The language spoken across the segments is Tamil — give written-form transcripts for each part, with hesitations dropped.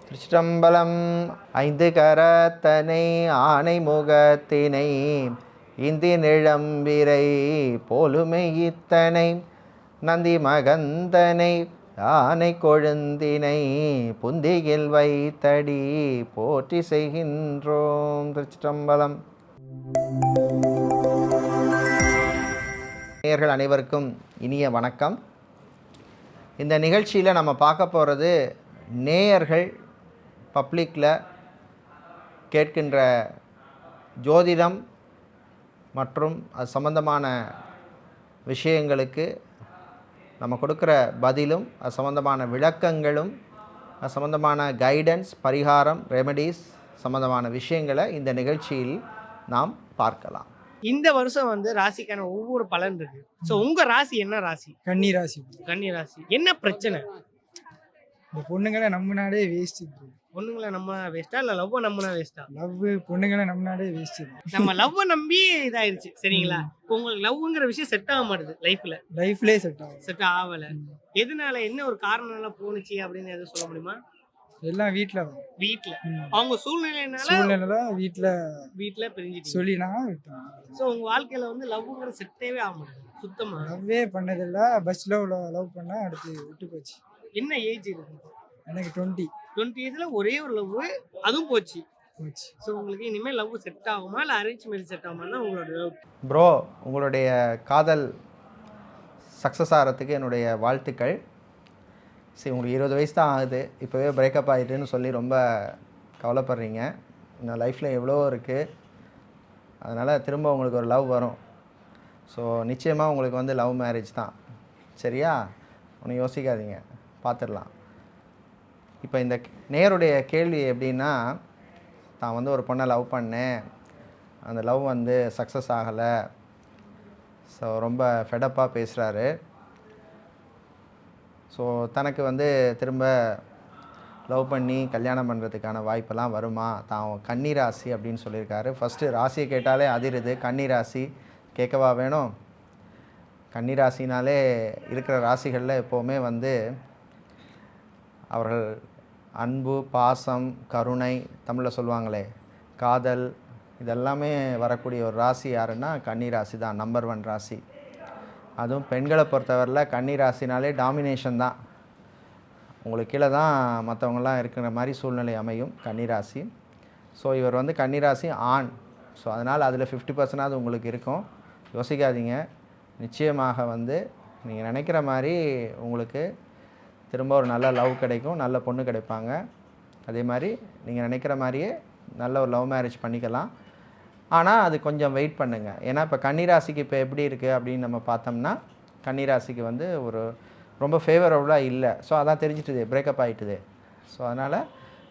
திருச்சிற்றம்பலம். ஐந்து கரத்தனை ஆனை முகத்தினை இந்தி நிழம்பிரை போலுமை இத்தனை நந்தி மகந்தனை ஆனை கொழுந்தினை புந்தியில் வைத்தடி போற்றி செய்கின்றோம். திருச்சிற்றம்பலம். நேயர்கள் அனைவருக்கும் இனிய வணக்கம். இந்த நிகழ்ச்சியில் நம்ம பார்க்க போகிறது நேயர்கள் பப்ளிக்கில் கேட்கின்ற ஜோதிடம் மற்றும் அது சம்பந்தமான விஷயங்களுக்கு நம்ம கொடுக்குற பதிலும், அது சம்பந்தமான விளக்கங்களும், அது சம்பந்தமான கைடன்ஸ், பரிகாரம், ரெமெடிஸ் சம்பந்தமான விஷயங்களை இந்த நிகழ்ச்சியில் நாம் பார்க்கலாம். இந்த வருஷம் ராசிக்கான ஒவ்வொரு பலன் இருக்கு. ஸோ உங்க ராசி என்ன ராசி? கன்னி ராசி. கன்னி ராசி. என்ன பிரச்சனை? இந்த பொண்ணுங்களை நம்பினாலே வேஸ்ட். பொண்ணுங்களை நம்ம வேஸ்டா இல்ல லவ் நம்பினா வேஸ்டா? லவ் பொண்ணுங்களை நம்பினாலே வேஸ்ட். நம்ம லவ் நம்பி இதாயிருச்சு, சரிங்களா? உங்களுக்கு லவ்ங்கிற விஷயம் செட் ஆக மாட்டுது லைஃப்லயே செட் ஆகல. எதனால, என்ன ஒரு காரணம் எல்லாம் போனுச்சு அப்படின்னு எதுவும் சொல்ல முடியுமா? எல்லாம் வீட்ல அவங்க சூழ்நிலைனால வீட்ல பிரிஞ்சிட்டு சொல்லினா. ஸோ உங்க வாழ்க்கையில லவ்ங்கிற செட்டேவே ஆக மாட்டேங்குது சுத்தமா. லவ்வே பண்ணதில்ல. பஸ்ல லவ் பண்ணா அடுத்து விட்டு போச்சு. என்ன ஏஜ் இருக்கு? எனக்கு 20 ஏஜ்ல ஒரே ஒரு லவ், அதுவும் போச்சு. ஸோ உங்களுக்கு இனிமேல் லவ் செட் ஆகுமா இல்லை அரேஞ்ச் மேரேஜ் செட் ஆகுமா தான் உங்களோட லவ். ப்ரோ, உங்களுடைய காதல் சக்ஸஸ் ஆகிறதுக்கு என்னுடைய வாழ்த்துக்கள். சரி, உங்களுக்கு 20 வயசு தான் ஆகுது, இப்போவே பிரேக்கப் ஆகிட்டுன்னு சொல்லி ரொம்ப கவலைப்படுறீங்க. இன்னும் லைஃப்பில் எவ்வளோ இருக்குது, அதனால் திரும்ப உங்களுக்கு ஒரு லவ் வரும். ஸோ நிச்சயமாக உங்களுக்கு லவ் மேரேஜ் தான், சரியா? ஒன்றும் யோசிக்காதீங்க, பார்த்துடலாம். இப்போ இந்த நேருடைய கேள்வி எப்படின்னா, தான் ஒரு பொண்ணை லவ் பண்ணேன், அந்த லவ் சக்ஸஸ் ஆகலை, ஸோ ரொம்ப ஃபெடப்பாக பேசுகிறாரு. ஸோ தனக்கு திரும்ப லவ் பண்ணி கல்யாணம் பண்ணுறதுக்கான வாய்ப்பெல்லாம் வருமா? தான் கன்னி ராசி அப்படின்னு சொல்லியிருக்காரு. ஃபஸ்ட்டு ராசியை கேட்டாலே அதிருது. கன்னி ராசி கேட்கவா வேணும்? கன்னி ராசினாலே இருக்கிற ராசிகளில் எப்போவுமே அவர்கள் அன்பு, பாசம், கருணை, தமிழில் சொல்லுவாங்களே காதல், இதெல்லாமே வரக்கூடிய ஒரு ராசி யாருன்னா கன்னி ராசி தான். நம்பர் 1 ராசி. அதுவும் பெண்களை பொறுத்தவரையில் கன்னி ராசினாலே டாமினேஷன் தான். உங்களுக்கு கீழே தான் மற்றவங்களாம் இருக்கிற மாதிரி சூழ்நிலை அமையும் கன்னி ராசி. ஸோ இவர் கன்னி ராசி ஆண். ஸோ அதனால் அதில் 50% உங்களுக்கு இருக்கும். யோசிக்காதீங்க, நிச்சயமாக நீங்கள் நினைக்கிற மாதிரி உங்களுக்கு திரும்ப ஒரு நல்ல லவ் கிடைக்கும், நல்ல பொண்ணு கிடைப்பாங்க. அதே மாதிரி நீங்கள் நினைக்கிற மாதிரியே நல்ல ஒரு லவ் மேரேஜ் பண்ணிக்கலாம். ஆனால் அது கொஞ்சம் வெயிட் பண்ணுங்கள். ஏன்னா இப்போ கன்னிராசிக்கு இப்போ எப்படி இருக்குது அப்படின்னு நம்ம பார்த்தோம்னா, கன்னிராசிக்கு ஒரு ரொம்ப ஃபேவரபுளாக இல்லை. ஸோ அதான் தெரிஞ்சிட்டுது, பிரேக்கப் ஆகிட்டுது. ஸோ அதனால்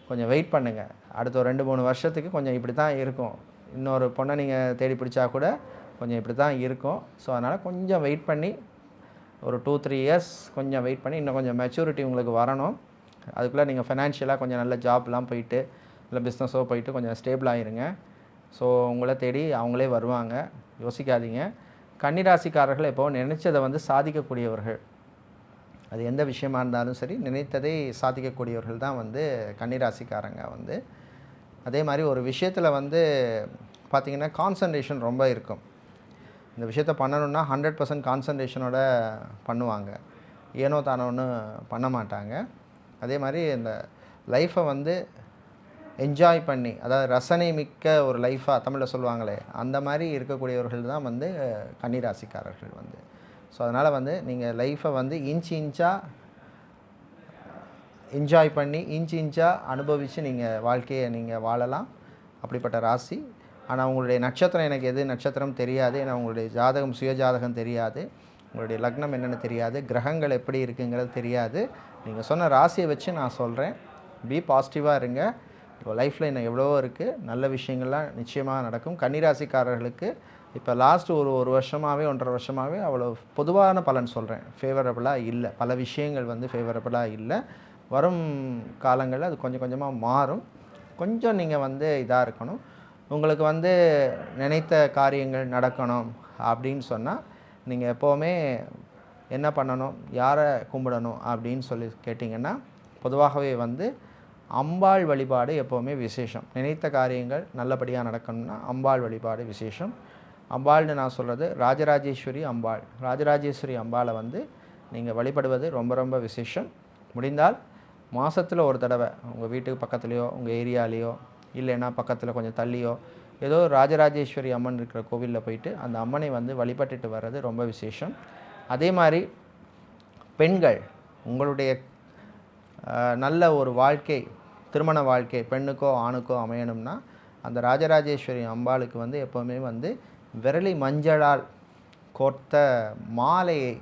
கொஞ்சம் வெயிட் பண்ணுங்கள். அடுத்த ஒரு 2-3 வருஷத்துக்கு கொஞ்சம் இப்படி தான் இருக்கும். இன்னொரு பொண்ணை நீங்கள் தேடி பிடிச்சா கூட கொஞ்சம் இப்படி தான் இருக்கும். ஸோ அதனால் கொஞ்சம் வெயிட் பண்ணி ஒரு 2-3 இயர்ஸ் கொஞ்சம் வெயிட் பண்ணி இன்னும் கொஞ்சம் மெச்சூரிட்டி உங்களுக்கு வரணும். அதுக்குள்ளே நீங்கள் ஃபைனான்ஷியலாக கொஞ்சம் நல்ல ஜாப்லாம் போயிட்டு, இல்லை பிஸ்னஸோ போயிட்டு கொஞ்சம் ஸ்டேபிள் ஆகிருங்க. ஸோ உங்களை தேடி அவங்களே வருவாங்க, யோசிக்காதீங்க. கன்னிராசிக்காரர்கள் எப்போ நினைச்சதை சாதிக்கக்கூடியவர்கள். அது எந்த விஷயமா இருந்தாலும் சரி, நினைத்ததை சாதிக்கக்கூடியவர்கள் தான் கன்னிராசிக்காரங்க. அதே மாதிரி ஒரு விஷயத்தில் பார்த்திங்கன்னா கான்சன்ட்ரேஷன் ரொம்ப இருக்கும். இந்த விஷயத்த பண்ணணுன்னா 100% கான்சன்ட்ரேஷனோட பண்ணுவாங்க, ஏனோ தானோன்னு பண்ண மாட்டாங்க. அதே மாதிரி இந்த லைஃப்பை என்ஜாய் பண்ணி, அதாவது ரசனை மிக்க ஒரு லைஃபாக தமிழில் சொல்லுவாங்களே, அந்த மாதிரி இருக்கக்கூடியவர்கள் தான் கன்னிராசிக்காரர்கள். ஸோ அதனால் நீங்கள் லைஃப்பை இன்ச்சாக என்ஜாய் பண்ணி, இன்ச்சாக அனுபவித்து நீங்கள் வாழ்க்கையை நீங்கள் வாழலாம். அப்படிப்பட்ட ராசி. ஆனால் உங்களுடைய நட்சத்திரம் எனக்கு எது நட்சத்திரம் தெரியாது. ஏன்னா உங்களுடைய ஜாதகம், சுய ஜாதகம் தெரியாது, உங்களுடைய லக்னம் என்னென்னு தெரியாது, கிரகங்கள் எப்படி இருக்குங்கிறது தெரியாது. நீங்கள் சொன்ன ராசியை வச்சு நான் சொல்கிறேன், பி பாசிட்டிவாக இருங்க. இப்போ லைஃப்பில் இன்னும் எவ்வளவோ இருக்குது, நல்ல விஷயங்கள்லாம் நிச்சயமாக நடக்கும். கன்னிராசிக்காரர்களுக்கு இப்போ லாஸ்ட் ஒரு வருஷமாகவே 1.5 வருஷமாகவே அவ்வளோ பொதுவான பலன் சொல்கிறேன், ஃபேவரபுளாக இல்லை. பல விஷயங்கள் ஃபேவரபுளாக இல்லை. வரும் காலங்களில் அது கொஞ்சம் கொஞ்சமாக மாறும். கொஞ்சம் நீங்கள் இதாக இருக்கணும். உங்களுக்கு நினைத்த காரியங்கள் நடக்கணும் அப்படின்னு சொன்னால் நீங்கள் எப்போவுமே என்ன பண்ணணும், யாரை கும்பிடணும் அப்படின்னு சொல்லி கேட்டிங்கன்னா, பொதுவாகவே அம்பாள் வழிபாடு எப்போவுமே விசேஷம். நினைத்த காரியங்கள் நல்லபடியாக நடக்கணும்னா அம்பாள் வழிபாடு விசேஷம். அம்பாள்னு நான் சொல்கிறது ராஜராஜேஸ்வரி அம்பாள். ராஜராஜேஸ்வரி அம்பாளை வந்து நீங்கள் வழிபடுவது ரொம்ப ரொம்ப விசேஷம். முடிந்தால் மாதத்தில் ஒரு தடவை உங்கள் வீட்டுக்கு பக்கத்துலேயோ உங்கள் ஏரியாலேயோ இல்லைன்னா பக்கத்தில் கொஞ்சம் தள்ளியோ ஏதோ ராஜராஜேஸ்வரி அம்மன் இருக்கிற கோவிலில் போயிட்டு அந்த அம்மனை வந்து வழிபட்டுட்டு வர்றது ரொம்ப விசேஷம். அதே மாதிரி பெண்கள் உங்களுடைய நல்ல ஒரு வாழ்க்கை, திருமண வாழ்க்கை பெண்ணுக்கோ ஆணுக்கோ அமையணும்னா அந்த ராஜராஜேஸ்வரி அம்பாளுக்கு வந்து எப்போவுமே வந்து விரலி மஞ்சளால் கோர்த்த மாலையை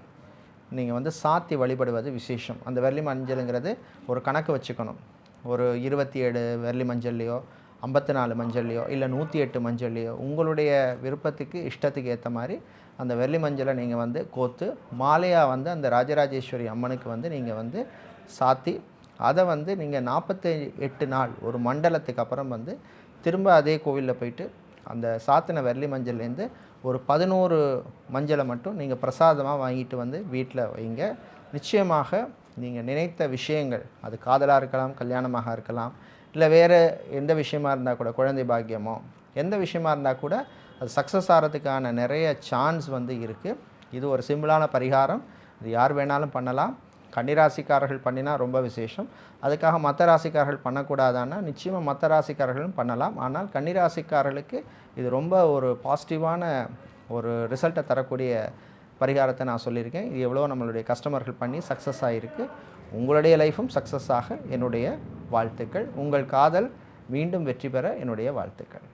நீங்கள் வந்து சாத்தி வழிபடுவது விசேஷம். அந்த விரலி மஞ்சளுங்கிறது ஒரு கணக்கு வச்சுக்கணும். ஒரு 27 விரலி மஞ்சள்லையோ 54 மஞ்சள்லையோ இல்லை 108 மஞ்சள்லையோ உங்களுடைய விருப்பத்துக்கு இஷ்டத்துக்கு ஏற்ற மாதிரி அந்த விரலி மஞ்சளை நீங்கள் வந்து கோர்த்து மாலையாக வந்து அந்த ராஜராஜேஸ்வரி அம்மனுக்கு வந்து நீங்கள் வந்து சாத்தி அதை வந்து நீங்கள் 48 நாள் ஒரு மண்டலத்துக்கு அப்புறம் வந்து திரும்ப அதே கோவிலில் போயிட்டு அந்த சாத்தின விரலி மஞ்சள்லேருந்து ஒரு 11 மஞ்சளை மட்டும் நீங்கள் பிரசாதமாக வாங்கிட்டு வந்து வீட்டில் வைங்க. நிச்சயமாக நீங்கள் நினைத்த விஷயங்கள், அது காதலாக இருக்கலாம், கல்யாணமாக இருக்கலாம், இல்லை வேறு எந்த விஷயமா இருந்தால் கூட, குழந்தை பாக்கியமோ எந்த விஷயமா இருந்தால் கூட அது சக்ஸஸ் ஆகிறதுக்கான நிறைய சான்ஸ் வந்து இருக்குது. இது ஒரு சிம்பிளான பரிகாரம். இது யார் வேணாலும் பண்ணலாம். கன்னிராசிக்காரர்கள் பண்ணினா ரொம்ப விசேஷம். அதுக்காக மற்ற ராசிக்காரர்கள் பண்ணக்கூடாதான்னா நிச்சயமாக மற்ற ராசிக்காரர்களும் பண்ணலாம். ஆனால் கன்னிராசிக்காரர்களுக்கு இது ரொம்ப ஒரு பாசிட்டிவான ஒரு ரிசல்ட்டை தரக்கூடிய பரிகாரத்தை நான் சொல்லியிருக்கேன். இது எவ்வளோ நம்மளுடைய கஸ்டமர்கள் பண்ணி சக்ஸஸ் ஆகிருக்கு. உங்களுடைய லைஃப்பும் சக்ஸஸ் ஆக என்னுடைய வாழ்த்துக்கள். உங்கள் காதல் மீண்டும் வெற்றி பெற என்னுடைய வாழ்த்துக்கள்.